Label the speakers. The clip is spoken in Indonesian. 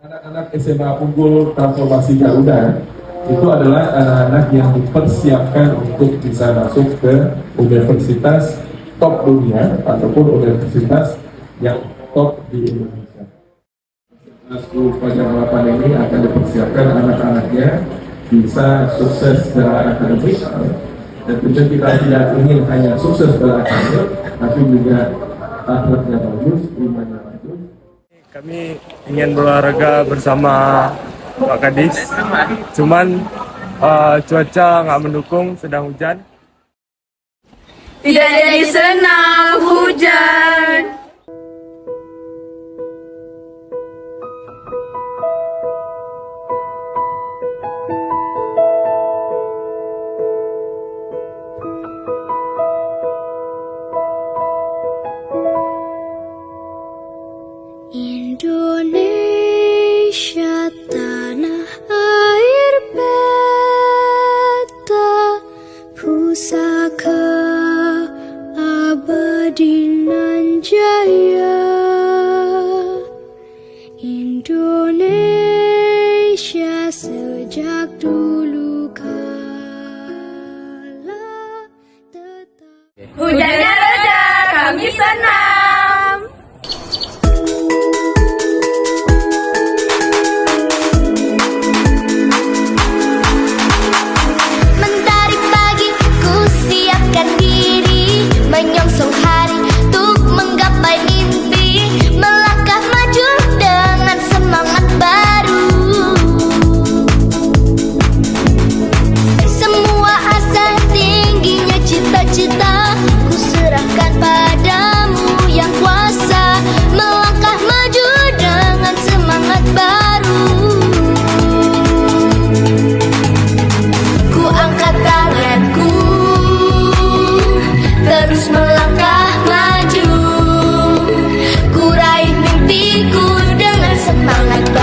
Speaker 1: Anak-anak SMA Unggul Transformasi Garuda itu adalah anak-anak yang dipersiapkan untuk bisa masuk ke universitas top dunia ataupun universitas yang top di Indonesia. Setelah Fajar Harapan ini akan dipersiapkan anak-anaknya bisa sukses dalam akademik, dan tentu kita tidak ingin hanya sukses dalam akademik, tapi juga akhlaknya bagus, imannya bagus.
Speaker 2: Kami ingin berolahraga bersama Pak Kadis, cuman cuaca nggak mendukung, sedang hujan.
Speaker 3: Tidak jadi senang hujan.
Speaker 4: Indonesia tanah air beta, pusaka abadi nan jaya. Indonesia sejak dulu kala tetap.
Speaker 3: Hujannya reda, kami senang.
Speaker 4: Mentari pagi, ku siapkan diri, menyongsong hari untuk menggapai mimpi, melangkah maju dengan semangat baru. Semua asa tingginya cita-cita, ku serahkan padamu yang kuasa, melangkah maju dengan semangat baru. Ku angkat tanganku, terus melangkah maju, ku raih mimpiku dengan semangat baru.